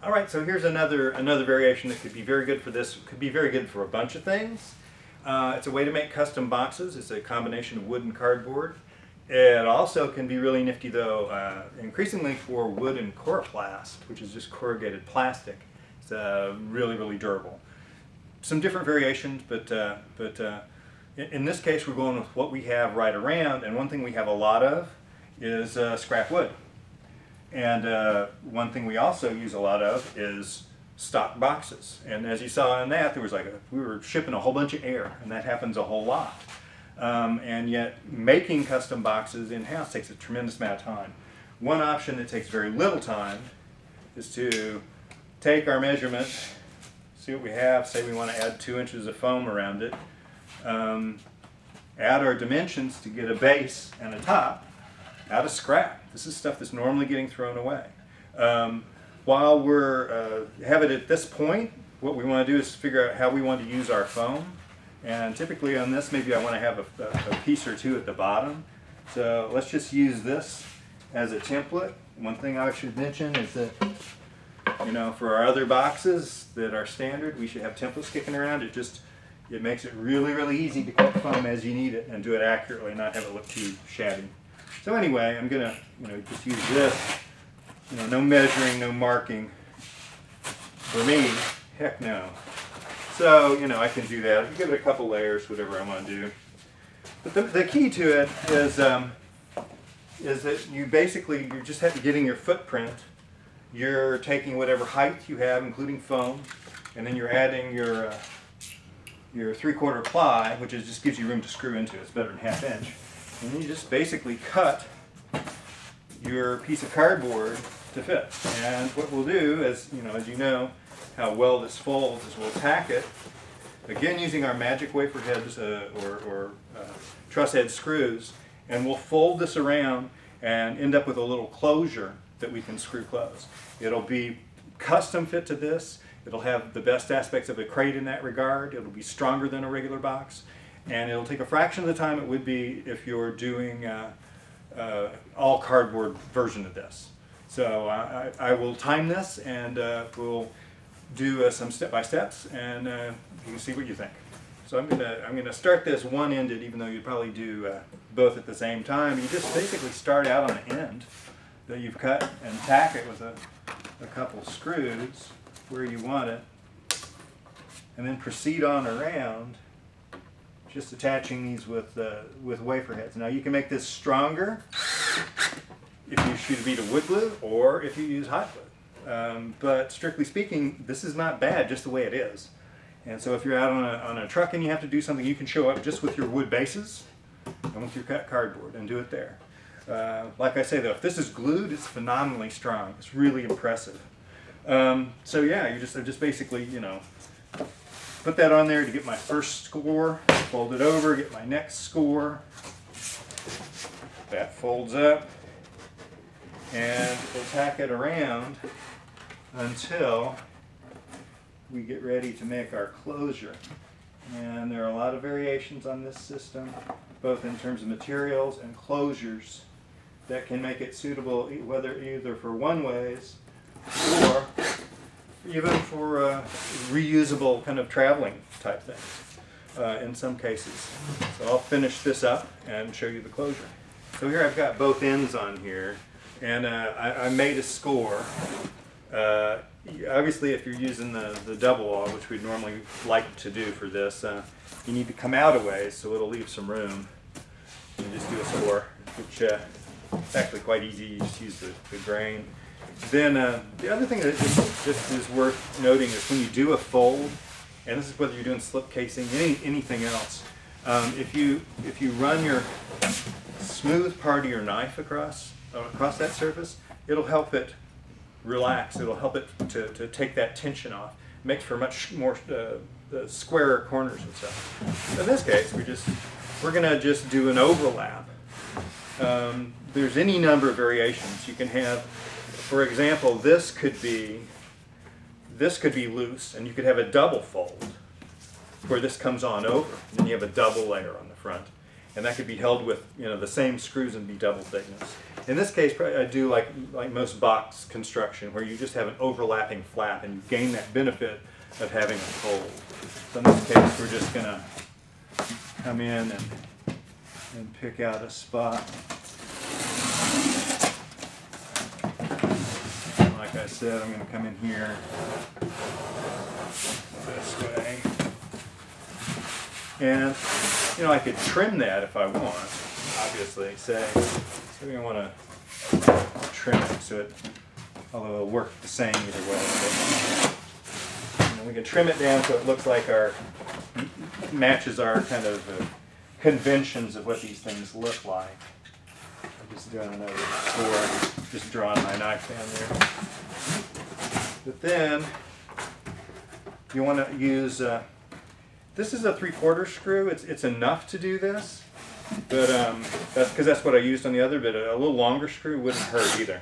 All right, so here's another variation that could be very good for this. Could be very good for a bunch of things. It's a way to make custom boxes. It's a combination of wood and cardboard. It also can be really nifty, though, increasingly for wood and coroplast, which is just corrugated plastic. It's really durable. Some different variations, but in this case, we're going with what we have right around. And one thing we have a lot of is scrap wood. And one thing we also use a lot of is stock boxes. And as you saw in that, there was we were shipping a whole bunch of air, and that happens a whole lot. And yet making custom boxes in-house takes a tremendous amount of time. One option that takes very little time is to take our measurement, see what we have, say we want to add 2 inches of foam around it, add our dimensions to get a base and a top out of scrap. This is stuff that's normally getting thrown away. While we're have it at this point, what we want to do is figure out how we want to use our foam. And typically on this, maybe I want to have a piece or two at the bottom. So let's just use this as a template. One thing I should mention is that, for our other boxes that are standard, we should have templates kicking around. It makes it really easy to cut foam as you need it and do it accurately and not have it look too shabby. So anyway, I'm gonna just use this. No measuring, no marking. For me, heck no. So I can do that. I can give it a couple layers, whatever I want to do. But the key to it is that you're just getting your footprint. You're taking whatever height you have, including foam, and then you're adding your 3/4 ply, which just gives you room to screw into. It's better than 1/2 inch. And then you just basically cut your piece of cardboard to fit. And what we'll do is, as you know, how well this folds is we'll tack it, again using our magic wafer heads or truss head screws, and we'll fold this around and end up with a little closure that we can screw close. It'll be custom fit to this. It'll have the best aspects of a crate in that regard. It'll be stronger than a regular box. And it'll take a fraction of the time it would be if you're doing all cardboard version of this. So I will time this, and we'll do some step-by-steps, and you can see what you think. So I'm gonna start this one-ended, even though you'd probably do both at the same time. You just basically start out on the end that you've cut and tack it with a couple screws where you want it, and then proceed on around, just attaching these with wafer heads. Now you can make this stronger if you shoot a bead of wood glue or if you use hot glue. But strictly speaking, this is not bad just the way it is. And so if you're out on a truck and you have to do something, you can show up just with your wood bases and with your cut cardboard and do it there. Like I say though, if this is glued, it's phenomenally strong. It's really impressive. So yeah, I just basically, put that on there to get my first score, fold it over, get my next score. That folds up, and we'll tack it around until we get ready to make our closure. And there are a lot of variations on this system, both in terms of materials and closures, that can make it suitable either for one-ways or even for reusable kind of traveling type things in some cases. So I'll finish this up and show you the closure. So here I've got both ends on here, and I made a score. Obviously if you're using the double wall, which we'd normally like to do for this, you need to come out a ways so it'll leave some room. You just do a score, which it's actually quite easy. You just use the grain. Then the other thing that just is worth noting is when you do a fold, and this is whether you're doing slip casing, anything else, if you run your smooth part of your knife across that surface, it'll help it relax. It'll help it to take that tension off. It makes for much more squarer corners and stuff. In this case, we're gonna just do an overlap. There's any number of variations you can have. For example, this could be loose, and you could have a double fold where this comes on over, and then you have a double layer on the front, and that could be held with the same screws and be double thickness. In this case, probably I do like most box construction, where you just have an overlapping flap and you gain that benefit of having a fold. So in this case, we're just going to come in and pick out a spot. Like I said, I'm going to come in here this way. And, you know, I could trim that if I want, obviously, say. So we want to trim it so it, although it'll work the same either way. But, you know, we can trim it down so it looks like matches our kind of conventions of what these things look like. I'm just doing another score, just drawing my knife down there. But then you want to use, this is a 3/4 screw. It's enough to do this. But that's because that's what I used on the other bit. A little longer screw wouldn't hurt either.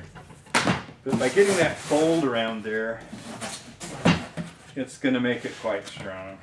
But by getting that fold around there, it's going to make it quite strong.